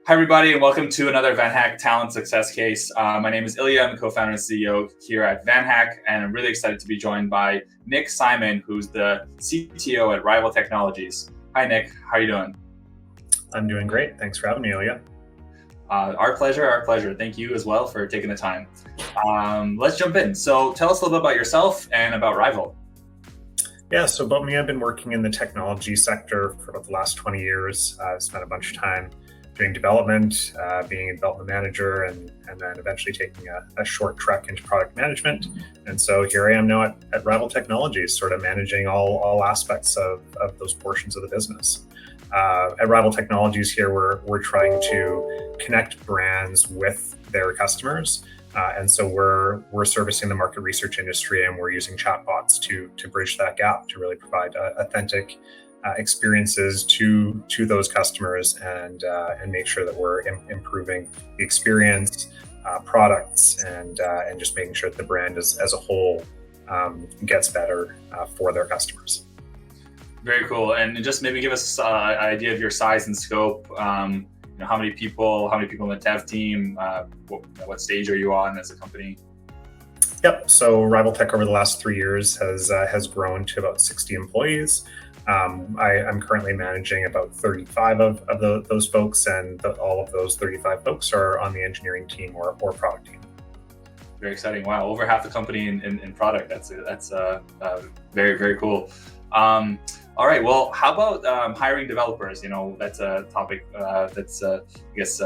Hi, everybody, and welcome to another VanHack Talent Success Case. My name is Ilya. I'm the co-founder and CEO here at VanHack, and I'm really excited to be joined by Nick Simon, who's the CTO at Rival Technologies. Hi, Nick. How are you doing? I'm doing great. Thanks for having me, Ilya. Our pleasure. Our pleasure. Thank you as well for taking the time. Let's jump in. So tell us a little bit about yourself and about Rival. Yeah, so about me, I've been working in the technology sector for about the last 20 years. I've spent a bunch of time doing development, being a development manager, and then eventually taking a short trek into product management. And so here I am now at Rival Technologies, sort of managing all aspects of those portions of the business. At Rival Technologies here, we're trying to connect brands with their customers. And so we're servicing the market research industry, and we're using chatbots to bridge that gap to really provide authentic experiences to those customers and make sure that we're improving the experience, products, and just making sure that the brand as a whole gets better for their customers. Very cool. And just maybe give us an idea of your size and scope. How many people in the dev team? What stage are you on as a company? Yep. So Rival Tech over the last 3 years has grown to about 60 employees. I'm currently managing about 35 of those folks, and all of those 35 folks are on the engineering team or product team. Very exciting! Wow, over half the company in product. That's very, very cool. All right. Well, how about hiring developers? That's a topic that's I guess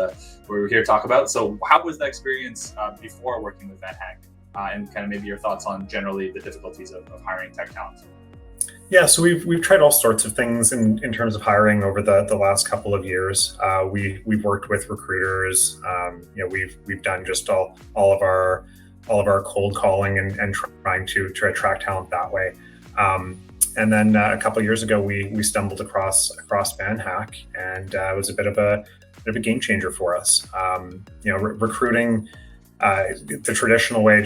we're here to talk about. So, how was that experience before working with VanHack, and kind of maybe your thoughts on generally the difficulties of hiring tech talent? Yeah, so we've tried all sorts of things in terms of hiring over the last couple of years. We've worked with recruiters. We've done just all of our cold calling and trying to attract talent that way. And then a couple of years ago, we stumbled across VanHack, and it was a bit of a game changer for us. Recruiting the traditional way,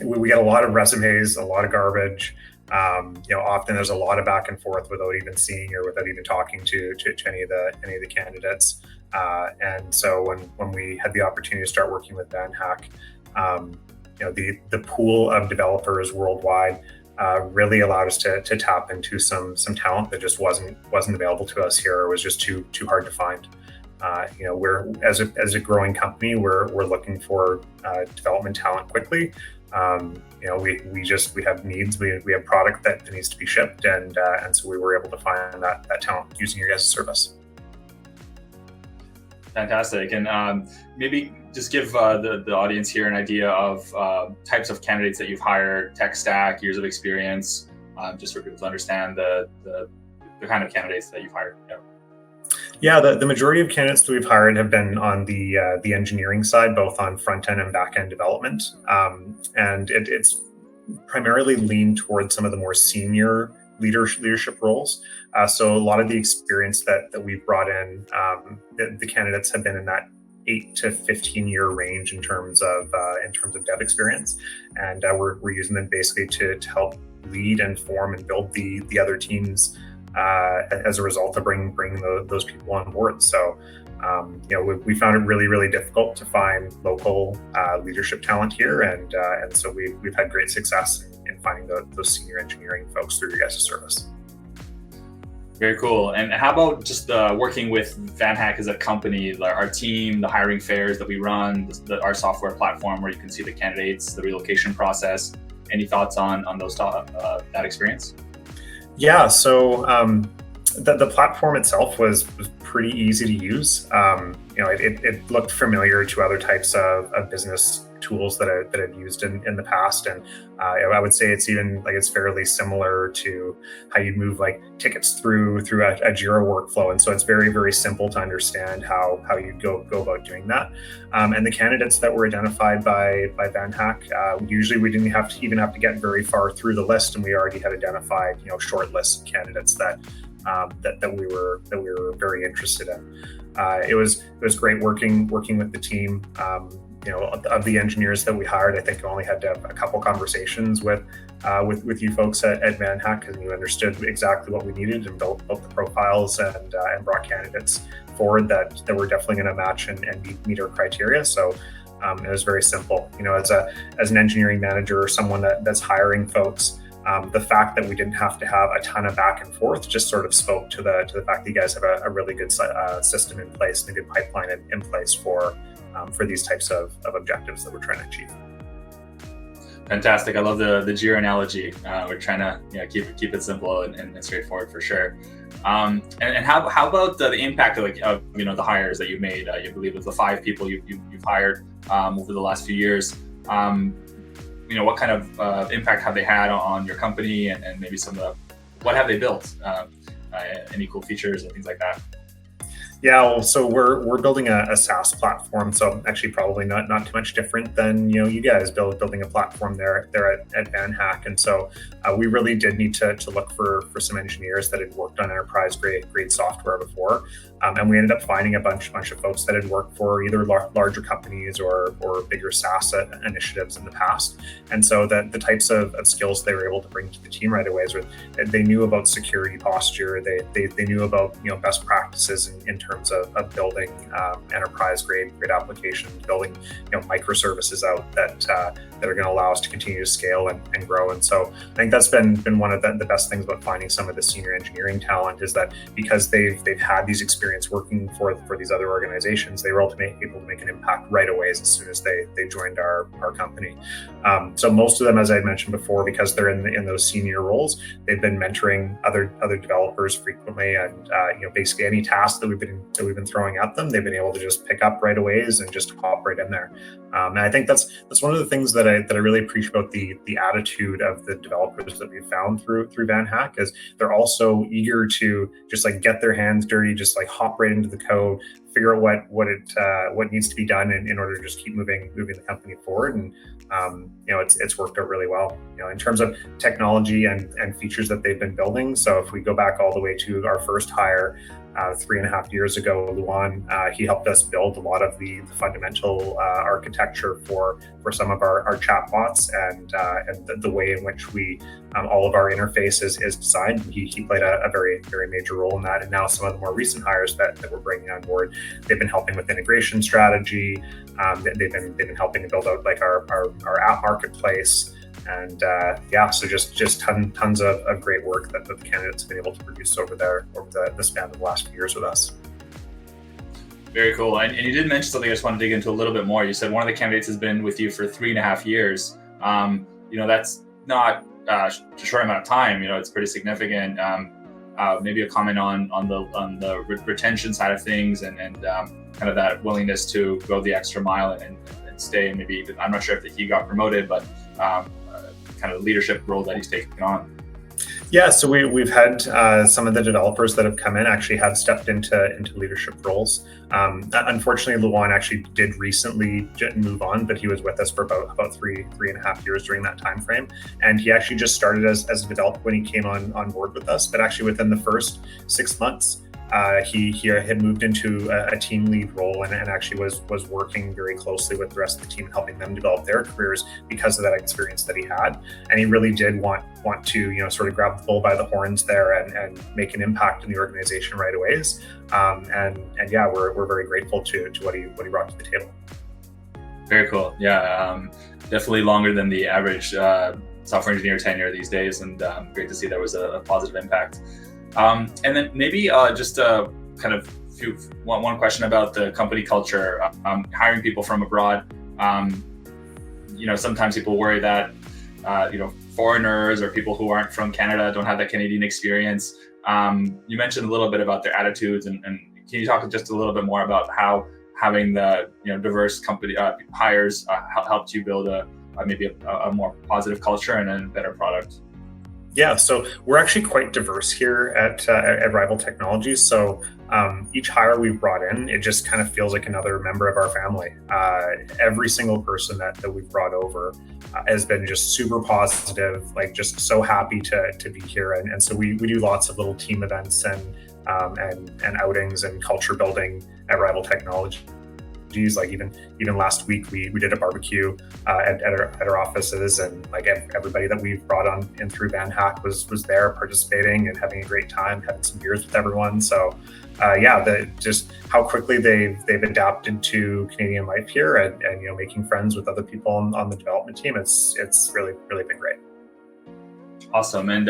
we get a lot of resumes, a lot of garbage. Often there's a lot of back and forth without even seeing or without even talking to any of the candidates. And so when we had the opportunity to start working with VanHack, the pool of developers worldwide really allowed us to tap into some talent that just wasn't available to us here, or was just too hard to find. We're as a growing company, we're looking for development talent quickly. We have needs. We have product that needs to be shipped, and so we were able to find that talent using your guys' service. Fantastic. And maybe just give the audience here an idea of types of candidates that you've hired, tech stack, years of experience, just for people to understand the kind of candidates that you've hired. Yeah, the majority of candidates that we've hired have been on the engineering side, both on front end and back end development, and it's primarily leaned towards some of the more senior leadership roles. So a lot of the experience that we've brought in, the candidates have been in that 8 to 15 year range in terms of dev experience, and we're using them basically to help lead and form and build the other teams as a result of bringing those people on board. So we found it really, really difficult to find local leadership talent here, and so we've had great success in finding those senior engineering folks through your guys' service. Very cool. And how about just working with VanHack as a company, our team, the hiring fairs that we run, our software platform where you can see the candidates, the relocation process? Any thoughts on that experience? Yeah, so the platform itself was pretty easy to use. It looked familiar to other types of business tools that I've used in the past, and I would say it's fairly similar to how you move like tickets through a Jira workflow, and so it's very, very simple to understand how you go about doing that. And the candidates that were identified by VanHack, usually we didn't even have to get very far through the list, and we already had identified short lists of candidates that we were very interested in. It was great working with the team. Of the engineers that we hired, I think I only had to have a couple conversations with you folks at VanHack, because you understood exactly what we needed and built the profiles and brought candidates forward that we're definitely going to match and meet our criteria. So it was very simple. As an engineering manager or someone that's hiring folks, the fact that we didn't have to have a ton of back and forth just sort of spoke to the fact that you guys have a really good system in place and a good pipeline in place for these types of objectives that we're trying to achieve. Fantastic. I love the Jira analogy. We're trying to keep it simple and straightforward for sure. And how about the impact of the hires that you've made? You believe with the 5 people you've hired over the last few years. What kind of impact have they had on your company, and maybe what have they built? Any cool features and things like that? Yeah, well, so we're building a SaaS platform. So actually, probably not too much different than you guys building a platform there at VanHack. And so we really did need to look for some engineers that had worked on enterprise grade software before, and we ended up finding a bunch of folks that had worked for either larger companies or bigger SaaS initiatives in the past. And so the types of skills they were able to bring to the team right away is they knew about security posture. They knew about best practices in terms of building enterprise grade applications, building microservices out that are going to allow us to continue to scale and grow. And so I think that's been one of the best things about finding some of the senior engineering talent, is that because they've had these experience working for these other organizations, they were able to make an impact right away as soon as they joined our company. So most of them, as I mentioned before, because they're in those senior roles, they've been mentoring other developers frequently, and basically any task that we've been throwing at them, they've been able to just pick up right away and just hop right in there. And I think that's one of the things that I really appreciate about the attitude of the developers that we've found through VanHack, is they're also eager to just get their hands dirty, just hop right into the code, figure out what needs to be done in order to just keep moving the company forward. And it's worked out really well in terms of technology and features that they've been building. So if we go back all the way to our first hire 3.5 years ago, Luan, he helped us build a lot of the fundamental architecture for some of our chatbots and the way in which we all of our interface is designed. He played a very, very major role in that. And now some of the more recent hires that we're bringing on board, they've been helping with integration strategy. They've been helping to build out our app marketplace. And so just tons of great work that the candidates have been able to produce over the span of the last few years with us. Very cool. And you did mention something I just want to dig into a little bit more. You said one of the candidates has been with you for 3.5 years. That's not a short amount of time. It's pretty significant. Maybe a comment on the retention side of things and kind of that willingness to go the extra mile and stay. And maybe even, I'm not sure if he got promoted, but kind of leadership role that he's taken on. Yeah, so we've had some of the developers that have come in actually have stepped into leadership roles. Unfortunately, Luan actually did recently move on, but he was with us for about 3.5 years during that time frame. And he actually just started as a developer when he came on board with us. But actually within the first 6 months, he had moved into a team lead role and actually was working very closely with the rest of the team, helping them develop their careers because of that experience that he had. And he really did want to sort of grab the bull by the horns there and make an impact in the organization right away. And yeah, we're very grateful to what he brought to the table. Very cool. Yeah, definitely longer than the average software engineer tenure these days, and great to see there was a positive impact. And then maybe just kind of one question about the company culture, hiring people from abroad. Sometimes people worry that foreigners or people who aren't from Canada don't have that Canadian experience. You mentioned a little bit about their attitudes, and can you talk just a little bit more about how having the diverse company hires helped you build maybe a more positive culture and a better product? Yeah, so we're actually quite diverse here at Rival Technologies. So each hire we've brought in, it just kind of feels like another member of our family. Every single person that we've brought over has been just super positive, just so happy to be here. And so we do lots of little team events and outings and culture building at Rival Technologies. technologies. Like even last week, we did a barbecue at our offices, and like everybody that we've brought on in through VanHack was there participating and having a great time, having some beers with everyone. So just how quickly they've adapted to Canadian life here, and making friends with other people on the development team. It's really been great. Awesome. And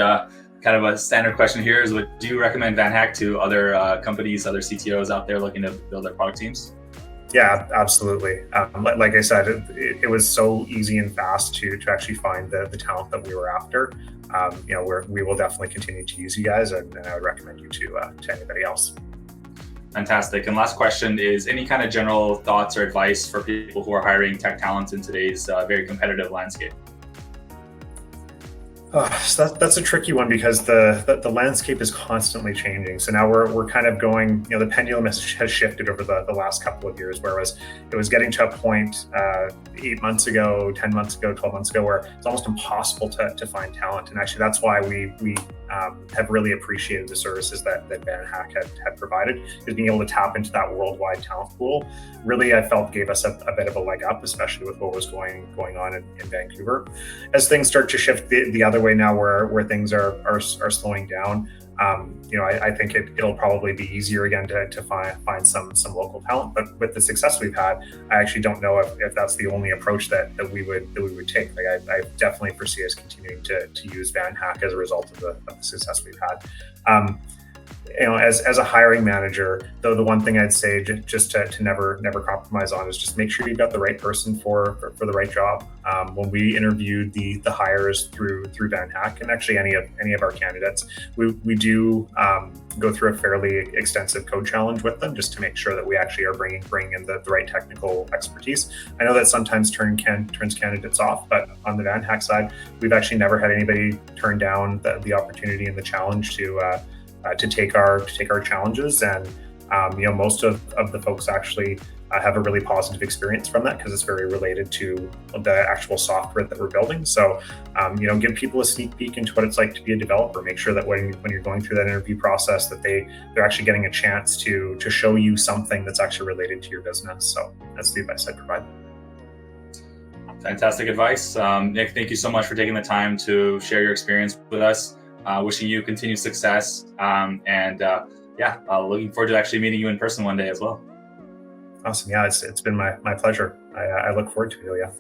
kind of a standard question here is, do you recommend VanHack to other companies, other CTOs out there looking to build their product teams? Yeah, absolutely. Like I said, it was so easy and fast to actually find the talent that we were after. We will definitely continue to use you guys, and I would recommend you to anybody else. Fantastic. And last question is, any kind of general thoughts or advice for people who are hiring tech talent in today's very competitive landscape? So that's a tricky one, because the landscape is constantly changing. So now we're kind of going, the pendulum has shifted over the last couple of years, whereas it was getting to a point 8 months ago, 10 months ago, 12 months ago, where it's almost impossible to find talent. And actually, that's why we have really appreciated the services that VanHack had provided, is being able to tap into that worldwide talent pool. Really, I felt gave us a bit of a leg up, especially with what was going on in Vancouver. As things start to shift the other way now, where things are slowing down, I think it'll probably be easier again to find some local talent. But with the success we've had, I actually don't know if that's the only approach that we would take. Like I definitely foresee us continuing to use VanHack as a result of the success we've had. As a hiring manager, though, the one thing I'd say just to never compromise on is just make sure you've got the right person for the right job. When we interviewed the hires through VanHack, and actually any of our candidates, we do go through a fairly extensive code challenge with them, just to make sure that we actually are bringing in the right technical expertise. I know that sometimes turns candidates off, but on the VanHack side, we've actually never had anybody turn down the opportunity and the challenge to take our challenges. And most of the folks actually have a really positive experience from that, because it's very related to the actual software that we're building. So give people a sneak peek into what it's like to be a developer. Make sure that when you're going through that interview process, that they're actually getting a chance to show you something that's actually related to your business. So that's the advice I'd provide. Fantastic advice. Nick, thank you so much for taking the time to share your experience with us. Wishing you continued success, and looking forward to actually meeting you in person one day as well. Awesome. Yeah, it's been my pleasure. I look forward to it, Ilya.